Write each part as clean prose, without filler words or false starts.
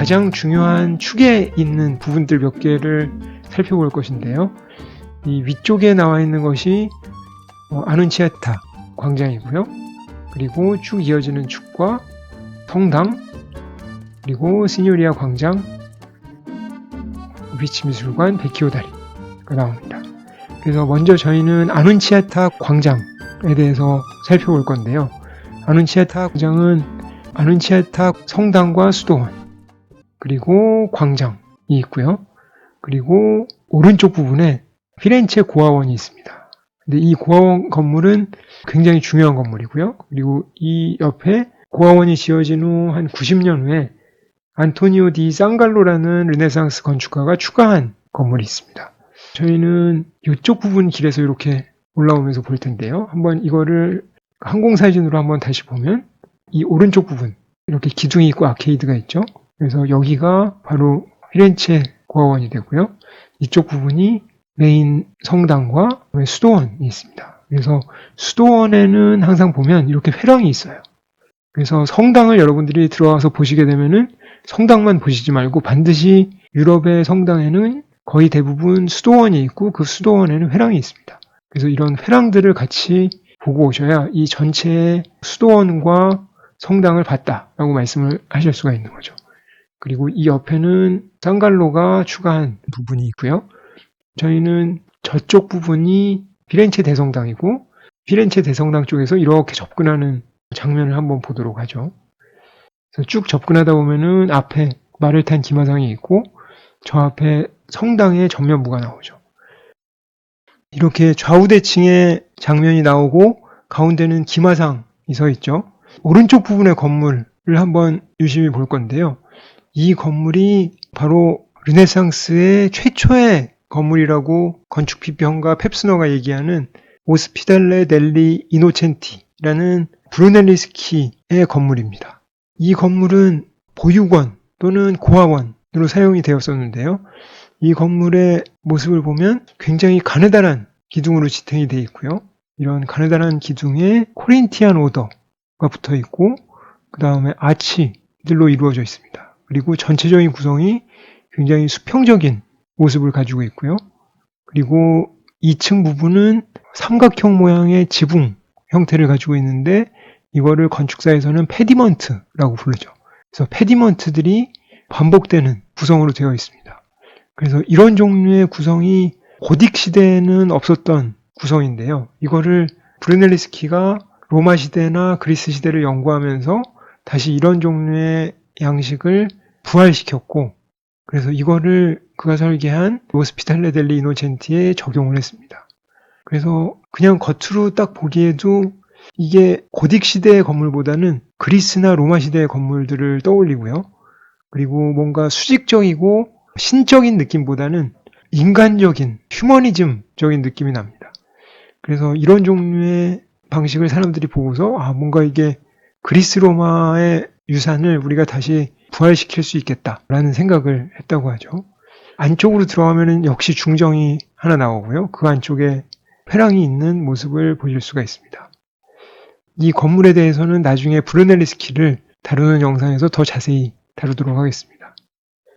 가장 중요한 축에 있는 부분들 몇 개를 살펴볼 것인데요. 이 위쪽에 나와 있는 것이 아눈치아타 광장이고요. 그리고 쭉 이어지는 축과 성당, 그리고 시뇨리아 광장, 비치미술관, 베키오다리가 나옵니다. 그래서 먼저 저희는 아눈치아타 광장에 대해서 살펴볼 건데요. 아눈치아타 광장은 아눈치아타 성당과 수도원, 그리고 광장이 있고요. 그리고 오른쪽 부분에 피렌체 고아원이 있습니다. 근데 이 고아원 건물은 굉장히 중요한 건물이고요. 그리고 이 옆에 고아원이 지어진 후 한 90년 후에 안토니오 디 상갈로라는 르네상스 건축가가 추가한 건물이 있습니다. 저희는 이쪽 부분 길에서 이렇게 올라오면서 볼 텐데요. 한번 이거를 항공사진으로 한번 다시 보면 이 오른쪽 부분 이렇게 기둥이 있고 아케이드가 있죠. 그래서 여기가 바로 피렌체 고아원이 되고요. 이쪽 부분이 메인 성당과 수도원이 있습니다. 그래서 수도원에는 항상 보면 이렇게 회랑이 있어요. 그래서 성당을 여러분들이 들어와서 보시게 되면은 성당만 보시지 말고 반드시 유럽의 성당에는 거의 대부분 수도원이 있고 그 수도원에는 회랑이 있습니다. 그래서 이런 회랑들을 같이 보고 오셔야 이 전체의 수도원과 성당을 봤다라고 말씀을 하실 수가 있는 거죠. 그리고 이 옆에는 상갈로가 추가한 부분이 있고요. 저희는 저쪽 부분이 피렌체 대성당이고 피렌체 대성당 쪽에서 이렇게 접근하는 장면을 한번 보도록 하죠. 그래서 쭉 접근하다 보면은 앞에 말을 탄 기마상이 있고 저 앞에 성당의 전면부가 나오죠. 이렇게 좌우대칭의 장면이 나오고 가운데는 기마상이 서 있죠. 오른쪽 부분의 건물을 한번 유심히 볼 건데요. 이 건물이 바로 르네상스의 최초의 건물이라고 건축비평가 펩스너가 얘기하는 오스피달레 델리 이노첸티라는 브루넬리스키의 건물입니다. 이 건물은 보육원 또는 고아원으로 사용이 되었었는데요. 이 건물의 모습을 보면 굉장히 가느다란 기둥으로 지탱이 되어 있고요. 이런 가느다란 기둥에 코린티안 오더가 붙어 있고 그 다음에 아치들로 이루어져 있습니다. 그리고 전체적인 구성이 굉장히 수평적인 모습을 가지고 있고요. 그리고 2층 부분은 삼각형 모양의 지붕 형태를 가지고 있는데 이거를 건축사에서는 페디먼트라고 부르죠. 그래서 페디먼트들이 반복되는 구성으로 되어 있습니다. 그래서 이런 종류의 구성이 고딕 시대에는 없었던 구성인데요. 이거를 브루넬리스키가 로마 시대나 그리스 시대를 연구하면서 다시 이런 종류의 양식을 부활시켰고 그래서 이거를 그가 설계한 오스피탈레 델리 이노첸티에 적용을 했습니다. 그래서 그냥 겉으로 딱 보기에도 이게 고딕 시대의 건물보다는 그리스나 로마 시대의 건물들을 떠올리고요. 그리고 뭔가 수직적이고 신적인 느낌보다는 인간적인 휴머니즘적인 느낌이 납니다. 그래서 이런 종류의 방식을 사람들이 보고서 뭔가 이게 그리스 로마의 유산을 우리가 다시 부활시킬 수 있겠다라는 생각을 했다고 하죠. 안쪽으로 들어가면 역시 중정이 하나 나오고요. 그 안쪽에 회랑이 있는 모습을 보실 수가 있습니다. 이 건물에 대해서는 나중에 브루넬리스키를 다루는 영상에서 더 자세히 다루도록 하겠습니다.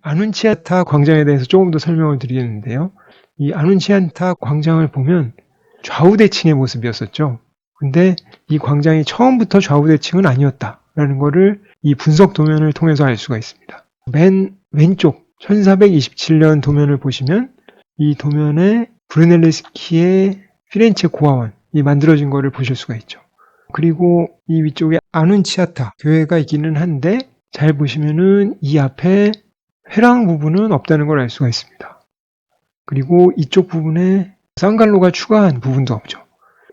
아눈치아타 광장에 대해서 조금 더 설명을 드리겠는데요. 이 아눈치아타 광장을 보면 좌우대칭의 모습이었었죠. 근데 이 광장이 처음부터 좌우대칭은 아니었다라는 거를 이 분석 도면을 통해서 알 수가 있습니다. 맨 왼쪽 1427년 도면을 보시면 이 도면에 브루넬리스키의 피렌체 고아원이 만들어진 거를 보실 수가 있죠. 그리고 이 위쪽에 아눈치아타 교회가 있기는 한데 잘 보시면은 이 앞에 회랑 부분은 없다는 걸 알 수가 있습니다. 그리고 이쪽 부분에 상갈로가 추가한 부분도 없죠.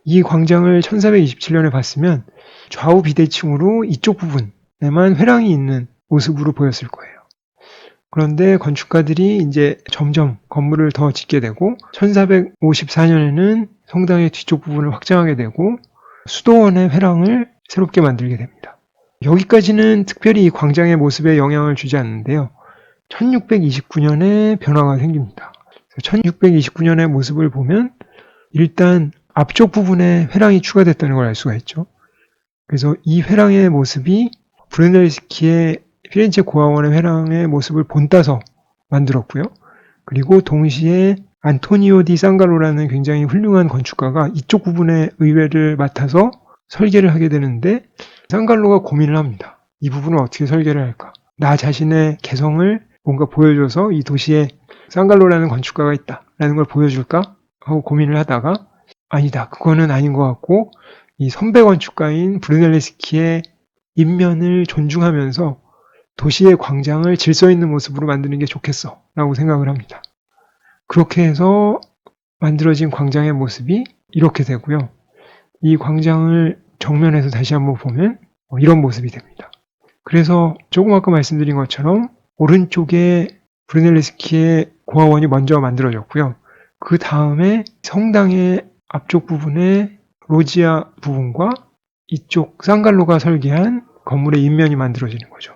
이 광장을 1427년에 봤으면 좌우 비대칭으로 이쪽 부분에만 회랑이 있는 모습으로 보였을 거예요. 그런데 건축가들이 이제 점점 건물을 더 짓게 되고 1454년에는 성당의 뒤쪽 부분을 확장하게 되고 수도원의 회랑을 새롭게 만들게 됩니다. 여기까지는 특별히 이 광장의 모습에 영향을 주지 않는데요. 1629년에 변화가 생깁니다. 1629년의 모습을 보면 일단 앞쪽 부분에 회랑이 추가됐다는 걸 알 수가 있죠. 그래서 이 회랑의 모습이 브루넬리스키의 피렌체 고아원의 회랑의 모습을 본따서 만들었고요. 그리고 동시에 안토니오 디 상갈로라는 굉장히 훌륭한 건축가가 이쪽 부분의 의뢰를 맡아서 설계를 하게 되는데 상갈로가 고민을 합니다. 이 부분을 어떻게 설계를 할까? 나 자신의 개성을 뭔가 보여줘서 이 도시에 상갈로라는 건축가가 있다라는 걸 보여줄까? 하고 고민을 하다가 아니다. 그거는 아닌 것 같고 이 선배 건축가인 브루넬레스키의 인면을 존중하면서 도시의 광장을 질서 있는 모습으로 만드는 게 좋겠어 라고 생각을 합니다. 그렇게 해서 만들어진 광장의 모습이 이렇게 되고요. 이 광장을 정면에서 다시 한번 보면 이런 모습이 됩니다. 그래서 조금 아까 말씀드린 것처럼 오른쪽에 브루넬레스키의 고아원이 먼저 만들어졌고요. 그 다음에 성당의 앞쪽 부분에 로지아 부분과 이쪽 상갈로가 설계한 건물의 인면이 만들어지는 거죠.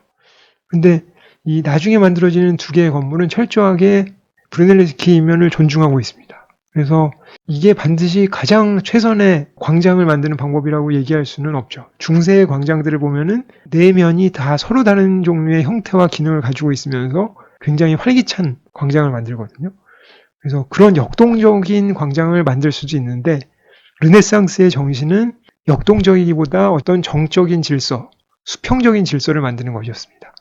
근데 이 나중에 만들어지는 두 개의 건물은 철저하게 브루넬레스키 인면을 존중하고 있습니다. 그래서 이게 반드시 가장 최선의 광장을 만드는 방법이라고 얘기할 수는 없죠. 중세의 광장들을 보면은 네 면이 다 서로 다른 종류의 형태와 기능을 가지고 있으면서 굉장히 활기찬 광장을 만들거든요. 그래서 그런 역동적인 광장을 만들 수도 있는데 르네상스의 정신은 역동적이기보다 어떤 정적인 질서, 수평적인 질서를 만드는 것이었습니다.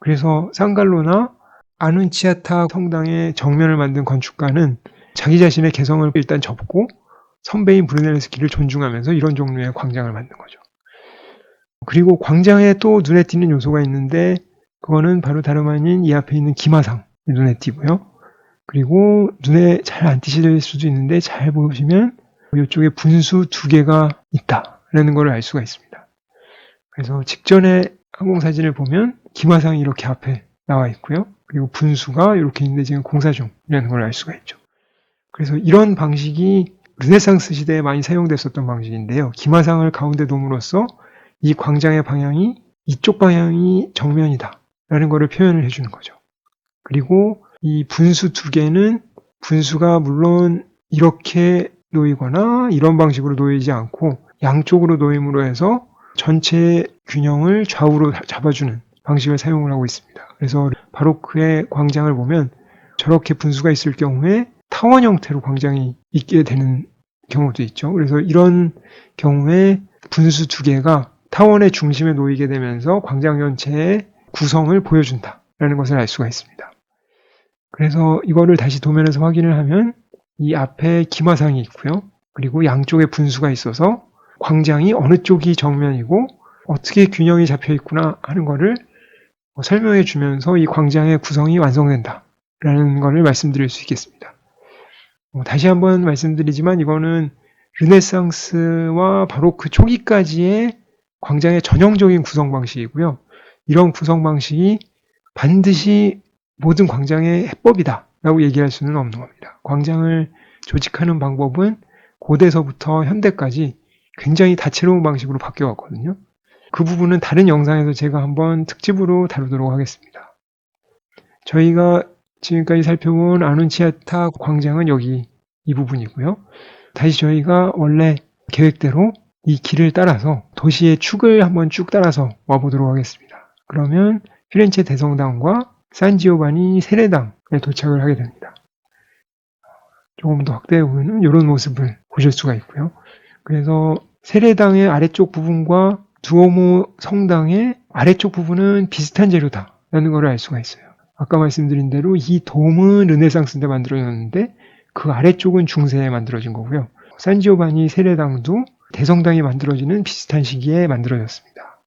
그래서 상갈로나 아눈치아타 성당의 정면을 만든 건축가는 자기 자신의 개성을 일단 접고 선배인 브루넬레스키를 존중하면서 이런 종류의 광장을 만든 거죠. 그리고 광장에 또 눈에 띄는 요소가 있는데 그거는 바로 다름 아닌 이 앞에 있는 기마상이 눈에 띄고요. 그리고 눈에 잘 안 띄실 수도 있는데 잘 보시면 이쪽에 분수 두 개가 있다라는 걸 알 수가 있습니다. 그래서 직전에 항공사진을 보면 기마상이 이렇게 앞에 나와 있고요. 그리고 분수가 이렇게 있는데 지금 공사 중이라는 걸 알 수가 있죠. 그래서 이런 방식이 르네상스 시대에 많이 사용됐었던 방식인데요. 기마상을 가운데 둠으로써 이 광장의 방향이 이쪽 방향이 정면이다 라는 것을 표현을 해주는 거죠. 그리고 이 분수 두 개는 분수가 물론 이렇게 놓이거나 이런 방식으로 놓이지 않고 양쪽으로 놓임으로 해서 전체 균형을 좌우로 잡아주는 방식을 사용을 하고 있습니다. 그래서 바로크의 광장을 보면 저렇게 분수가 있을 경우에 타원 형태로 광장이 있게 되는 경우도 있죠. 그래서 이런 경우에 분수 두 개가 타원의 중심에 놓이게 되면서 광장 전체의 구성을 보여준다라는 것을 알 수가 있습니다. 그래서 이거를 다시 도면에서 확인을 하면 이 앞에 기마상이 있고요. 그리고 양쪽에 분수가 있어서 광장이 어느 쪽이 정면이고 어떻게 균형이 잡혀 있구나 하는 거를 설명해 주면서 이 광장의 구성이 완성된다라는 것을 말씀드릴 수 있겠습니다. 다시 한번 말씀드리지만 이거는 르네상스와 바로크 초기까지의 광장의 전형적인 구성 방식이고요. 이런 구성 방식이 반드시 모든 광장의 해법이다라고 얘기할 수는 없는 겁니다. 광장을 조직하는 방법은 고대서부터 현대까지 굉장히 다채로운 방식으로 바뀌어왔거든요. 그 부분은 다른 영상에서 제가 한번 특집으로 다루도록 하겠습니다. 저희가 지금까지 살펴본 아눈치아타 광장은 여기 이 부분이고요. 다시 저희가 원래 계획대로 이 길을 따라서 도시의 축을 한번 쭉 따라서 와보도록 하겠습니다. 그러면 피렌체 대성당과 산지오바니 세례당에 도착을 하게 됩니다. 조금 더 확대해 보면 이런 모습을 보실 수가 있고요. 그래서 세례당의 아래쪽 부분과 두오모 성당의 아래쪽 부분은 비슷한 재료다라는 걸 알 수가 있어요. 아까 말씀드린 대로 이 돔은 르네상스 때 만들어졌는데 그 아래쪽은 중세에 만들어진 거고요. 산지오바니 세례당도 대성당이 만들어지는 비슷한 시기에 만들어졌습니다.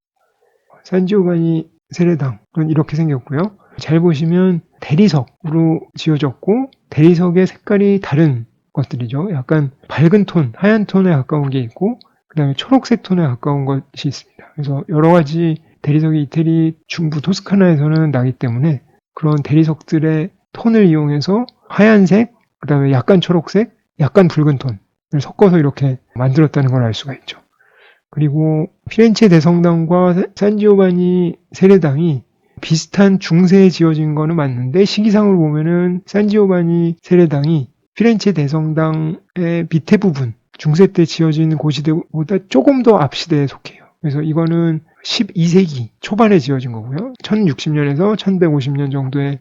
산지오바니 세례당은 이렇게 생겼고요. 잘 보시면 대리석으로 지어졌고 대리석의 색깔이 다른 것들이죠. 약간 밝은 톤, 하얀 톤에 가까운 게 있고 그 다음에 초록색 톤에 가까운 것이 있습니다. 그래서 여러 가지 대리석이 이태리 중부 토스카나에서는 나기 때문에 그런 대리석들의 톤을 이용해서 하얀색, 그 다음에 약간 초록색, 약간 붉은 톤을 섞어서 이렇게 만들었다는 걸 알 수가 있죠. 그리고 피렌체 대성당과 산지오바니 세례당이 비슷한 중세에 지어진 거는 맞는데 시기상으로 보면은 산지오바니 세례당이 피렌체 대성당의 밑에 부분, 중세 때 지어진 고시대보다 조금 더 앞시대에 속해요. 그래서 이거는 12세기 초반에 지어진 거고요. 1060년에서 1150년 정도에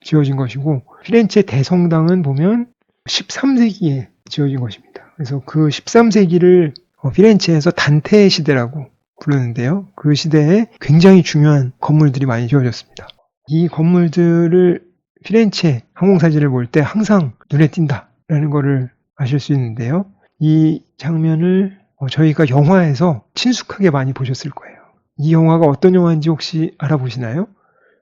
지어진 것이고, 피렌체 대성당은 보면 13세기에 지어진 것입니다. 그래서 그 13세기를 피렌체에서 단테 시대라고 부르는데요. 그 시대에 굉장히 중요한 건물들이 많이 지어졌습니다. 이 건물들을 피렌체 항공사진을 볼 때 항상 눈에 띈다라는 것을 아실 수 있는데요. 이 장면을 저희가 영화에서 친숙하게 많이 보셨을 거예요. 이 영화가 어떤 영화인지 혹시 알아보시나요?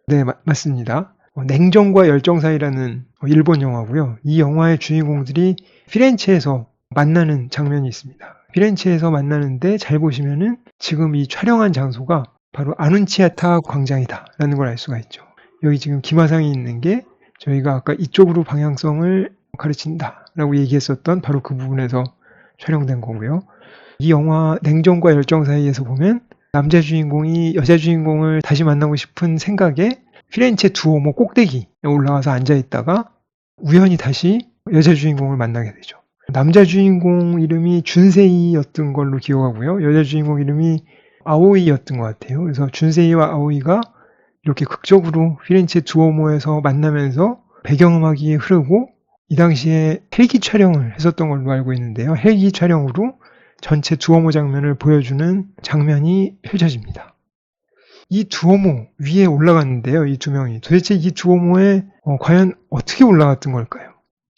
네, 맞습니다. 냉정과 열정 사이라는 일본 영화고요. 이 영화의 주인공들이 피렌체에서 만나는 장면이 있습니다. 피렌체에서 만나는데 잘 보시면은 지금 이 촬영한 장소가 바로 아눈치아타 광장이다라는 걸 알 수가 있죠. 여기 지금 기마상이 있는 게 저희가 아까 이쪽으로 방향성을 가르친다라고 얘기했었던 바로 그 부분에서 촬영된 거고요. 이 영화 냉정과 열정 사이에서 보면 남자 주인공이 여자 주인공을 다시 만나고 싶은 생각에 피렌체 두오모 꼭대기에 올라가서 앉아있다가 우연히 다시 여자 주인공을 만나게 되죠. 남자 주인공 이름이 준세이였던 걸로 기억하고요. 여자 주인공 이름이 아오이였던 것 같아요. 그래서 준세이와 아오이가 이렇게 극적으로 피렌체 두오모에서 만나면서 배경음악이 흐르고 이 당시에 헬기 촬영을 했었던 걸로 알고 있는데요. 헬기 촬영으로 전체 두오모 장면을 보여주는 장면이 펼쳐집니다. 이 두오모 위에 올라갔는데요. 이 두 명이. 도대체 이 두오모에 과연 어떻게 올라갔던 걸까요?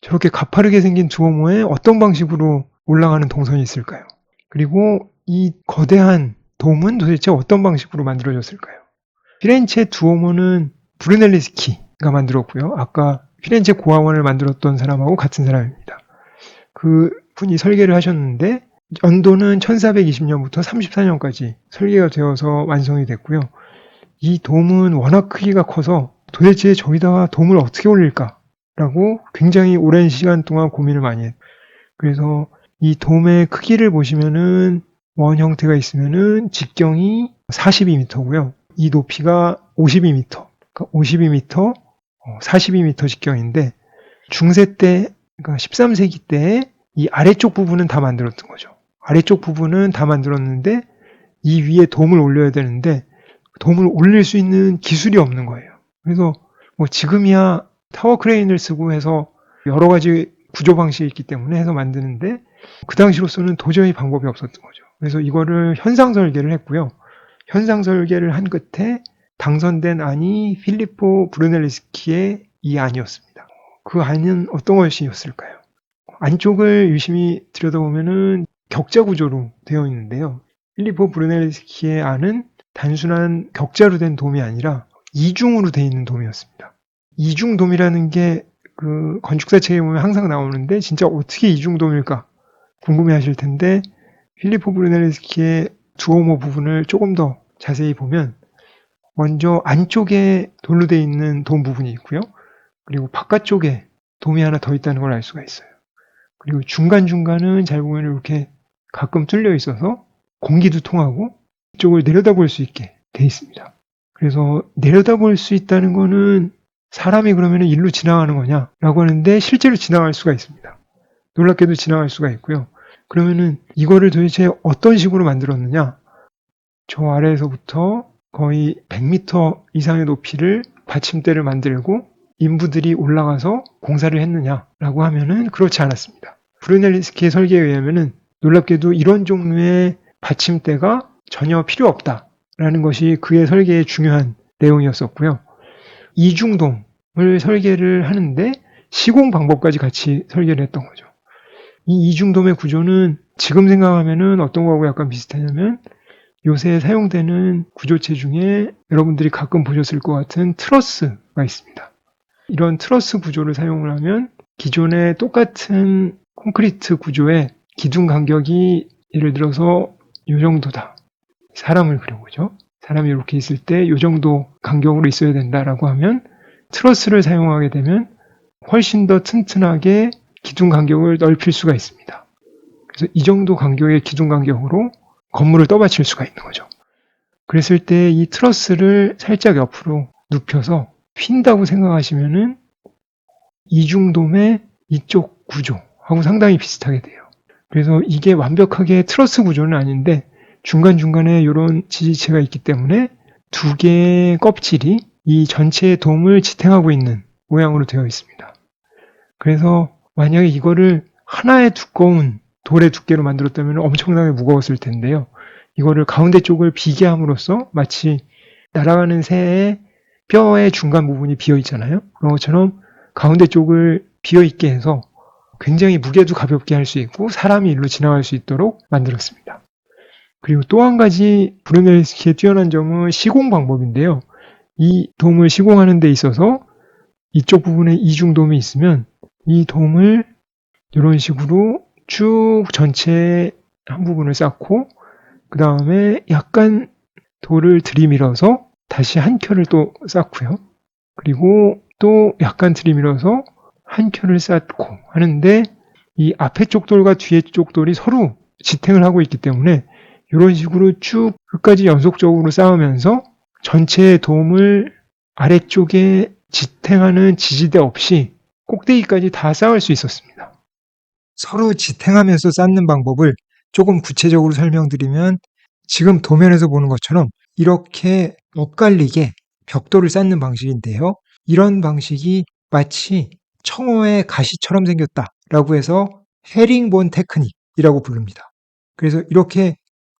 저렇게 가파르게 생긴 두오모에 어떤 방식으로 올라가는 동선이 있을까요? 그리고 이 거대한 돔은 도대체 어떤 방식으로 만들어졌을까요? 피렌체 두오모는 브루넬리스키가 만들었고요. 아까 피렌체 고아원을 만들었던 사람하고 같은 사람입니다. 그 분이 설계를 하셨는데 연도는 1420년부터 34년까지 설계가 되어서 완성이 됐고요. 이 돔은 워낙 크기가 커서 도대체 저기다가 돔을 어떻게 올릴까라고 굉장히 오랜 시간 동안 고민을 많이 했어요. 그래서 이 돔의 크기를 보시면은 원 형태가 있으면은 직경이 42m고요. 이 높이가 52m, 그러니까 52m, 42m 직경인데 중세 때, 그러니까 13세기 때에 이 아래쪽 부분은 다 만들었던 거죠. 아래쪽 부분은 다 만들었는데 이 위에 돔을 올려야 되는데 돔을 올릴 수 있는 기술이 없는 거예요. 그래서 뭐 지금이야 타워 크레인을 쓰고 해서 여러 가지 구조 방식이 있기 때문에 해서 만드는데 그 당시로서는 도저히 방법이 없었던 거죠. 그래서 이거를 현상 설계를 했고요. 현상 설계를 한 끝에 당선된 안이 필리포 브루넬리스키의 이 안이었습니다. 그 안은 어떤 것이었을까요? 안쪽을 유심히 들여다보면은 격자 구조로 되어 있는데요. 필리포 브루넬리스키의 안은 단순한 격자로 된 돔이 아니라 이중으로 되어 있는 돔이었습니다. 이중돔이라는 게 그 건축사 책에 보면 항상 나오는데 진짜 어떻게 이중돔일까 궁금해 하실 텐데 필리포 브루넬리스키의 두오모 부분을 조금 더 자세히 보면 먼저 안쪽에 돌로 되어 있는 돔 부분이 있고요. 그리고 바깥쪽에 돔이 하나 더 있다는 걸 알 수가 있어요. 그리고 중간중간은 잘 보면 이렇게 가끔 뚫려 있어서 공기도 통하고 이쪽을 내려다볼 수 있게 돼 있습니다. 그래서 내려다볼 수 있다는 거는 사람이 그러면 일로 지나가는 거냐라고 하는데 실제로 지나갈 수가 있습니다. 놀랍게도 지나갈 수가 있고요. 그러면은 이거를 도대체 어떤 식으로 만들었느냐? 저 아래에서부터 거의 100m 이상의 높이를 받침대를 만들고 인부들이 올라가서 공사를 했느냐라고 하면은 그렇지 않았습니다. 브루넬리스키의 설계에 의하면은 놀랍게도 이런 종류의 받침대가 전혀 필요 없다라는 것이 그의 설계의 중요한 내용이었었고요. 이중돔을 설계를 하는데 시공 방법까지 같이 설계를 했던 거죠. 이 이중돔의 구조는 지금 생각하면은 어떤 거하고 약간 비슷하냐면 요새 사용되는 구조체 중에 여러분들이 가끔 보셨을 것 같은 트러스가 있습니다. 이런 트러스 구조를 사용을 하면 기존의 똑같은 콘크리트 구조의 기둥 간격이 예를 들어서 이 정도다. 사람을 그려보죠. 사람이 이렇게 있을 때 이 정도 간격으로 있어야 된다라고 하면 트러스를 사용하게 되면 훨씬 더 튼튼하게 기둥 간격을 넓힐 수가 있습니다. 그래서 이 정도 간격의 기둥 간격으로 건물을 떠받칠 수가 있는 거죠. 그랬을 때 이 트러스를 살짝 옆으로 눕혀서 휜다고 생각하시면은 이중돔의 이쪽 구조하고 상당히 비슷하게 돼요. 그래서 이게 완벽하게 트러스 구조는 아닌데 중간중간에 이런 지지체가 있기 때문에 두 개의 껍질이 이 전체의 돔을 지탱하고 있는 모양으로 되어 있습니다. 그래서 만약에 이거를 하나의 두꺼운 돌의 두께로 만들었다면 엄청나게 무거웠을 텐데요. 이거를 가운데 쪽을 비게 함으로써 마치 날아가는 새의 뼈의 중간 부분이 비어 있잖아요. 그런 것처럼 가운데 쪽을 비어 있게 해서 굉장히 무게도 가볍게 할 수 있고 사람이 일로 지나갈 수 있도록 만들었습니다. 그리고 또 한 가지 브루넬스키의 뛰어난 점은 시공 방법인데요. 이 돔을 시공하는 데 있어서 이쪽 부분에 이중돔이 있으면 이 돔을 이런 식으로 쭉 전체 한 부분을 쌓고 그 다음에 약간 돌을 들이밀어서 다시 한 켜를 또 쌓고요. 그리고 또 약간 들이밀어서 한 켜를 쌓고 하는데 이 앞에 쪽 돌과 뒤에 쪽 돌이 서로 지탱을 하고 있기 때문에 이런 식으로 쭉 끝까지 연속적으로 쌓으면서 전체의 돔을 아래쪽에 지탱하는 지지대 없이 꼭대기까지 다 쌓을 수 있었습니다. 서로 지탱하면서 쌓는 방법을 조금 구체적으로 설명드리면 지금 도면에서 보는 것처럼 이렇게 엇갈리게 벽돌을 쌓는 방식인데요. 이런 방식이 마치 청어의 가시처럼 생겼다라고 해서 헤링본 테크닉이라고 부릅니다. 그래서 이렇게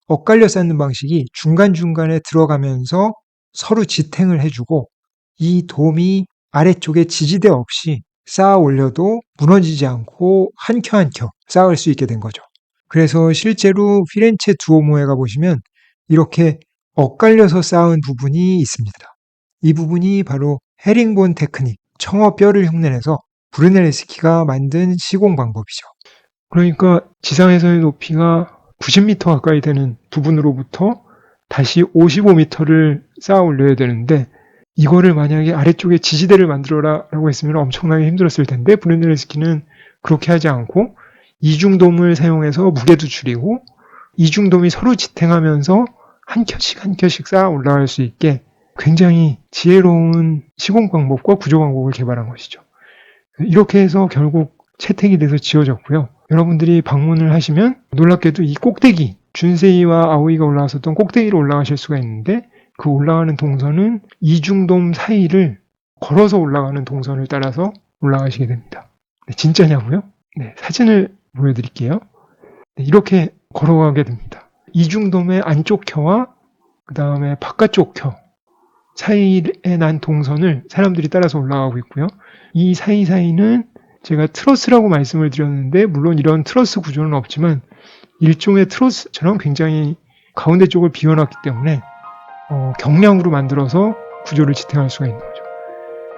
엇갈려 쌓는 방식이 중간중간에 들어가면서 서로 지탱을 해주고 이 돔이 아래쪽에 지지대 없이 쌓아 올려도 무너지지 않고 한 켜 한 켜 쌓을 수 있게 된 거죠. 그래서 실제로 피렌체 두오모에 가보시면 이렇게 엇갈려서 쌓은 부분이 있습니다. 이 부분이 바로 헤링본 테크닉, 청어 뼈를 흉내내서 브루넬스키가 만든 시공 방법이죠. 그러니까 지상에서의 높이가 90m 가까이 되는 부분으로부터 다시 55m를 쌓아 올려야 되는데 이거를 만약에 아래쪽에 지지대를 만들어라 라고 했으면 엄청나게 힘들었을 텐데 브루넬스키는 그렇게 하지 않고 이중돔을 사용해서 무게도 줄이고 이중돔이 서로 지탱하면서 한 켜씩 쌓아 올라갈 수 있게 굉장히 지혜로운 시공 방법과 구조 방법을 개발한 것이죠. 이렇게 해서 결국 채택이 돼서 지어졌고요. 여러분들이 방문을 하시면 놀랍게도 이 꼭대기, 준세이와 아오이가 올라왔었던 꼭대기로 올라가실 수가 있는데 그 올라가는 동선은 이중돔 사이를 걸어서 올라가는 동선을 따라서 올라가시게 됩니다. 네, 진짜냐고요? 네, 사진을 보여드릴게요. 네, 이렇게 걸어가게 됩니다. 이중돔의 안쪽 켜와 그 다음에 바깥쪽 켜 사이에 난 동선을 사람들이 따라서 올라가고 있고요. 이 사이사이는 제가 트러스라고 말씀을 드렸는데 물론 이런 트러스 구조는 없지만 일종의 트러스처럼 굉장히 가운데 쪽을 비워놨기 때문에 경량으로 만들어서 구조를 지탱할 수가 있는 거죠.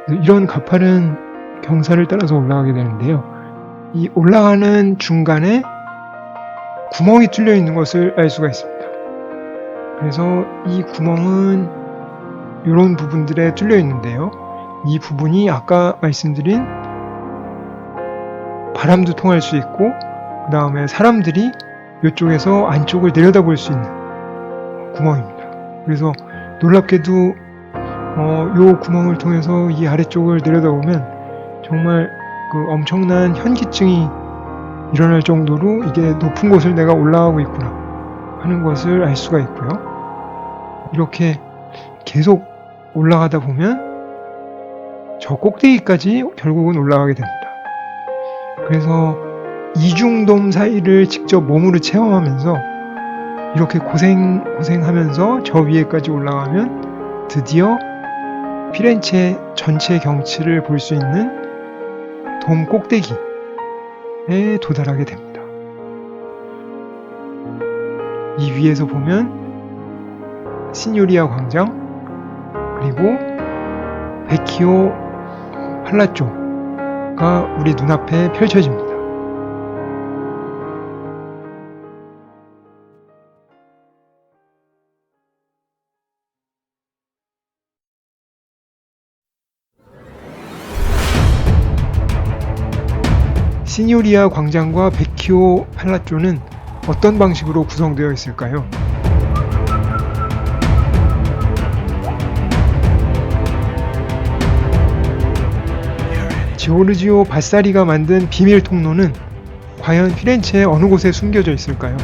그래서 이런 가파른 경사를 따라서 올라가게 되는데요. 이 올라가는 중간에 구멍이 뚫려 있는 것을 알 수가 있습니다. 그래서 이 구멍은 이런 부분들에 뚫려 있는데요. 이 부분이 아까 말씀드린 바람도 통할 수 있고 그 다음에 사람들이 이쪽에서 안쪽을 내려다볼 수 있는 구멍입니다. 그래서 놀랍게도 이 구멍을 통해서 이 아래쪽을 내려다보면 정말 그 엄청난 현기증이 일어날 정도로 이게 높은 곳을 내가 올라가고 있구나 하는 것을 알 수가 있고요. 이렇게 계속 올라가다 보면 저 꼭대기까지 결국은 올라가게 됩니다. 그래서 이중돔 사이를 직접 몸으로 체험하면서 이렇게 고생하면서 저 위에까지 올라가면 드디어 피렌체 전체 경치를 볼 수 있는 돔 꼭대기에 도달하게 됩니다. 이 위에서 보면 시뇨리아 광장 그리고 베키오 팔라쪼가 우리 눈앞에 펼쳐집니다. 시뇨리아 광장과 베키오 팔라쪼는 어떤 방식으로 구성되어 있을까요? 지오르지오 바사리가 만든 비밀 통로는 과연 피렌체의 어느 곳에 숨겨져 있을까요?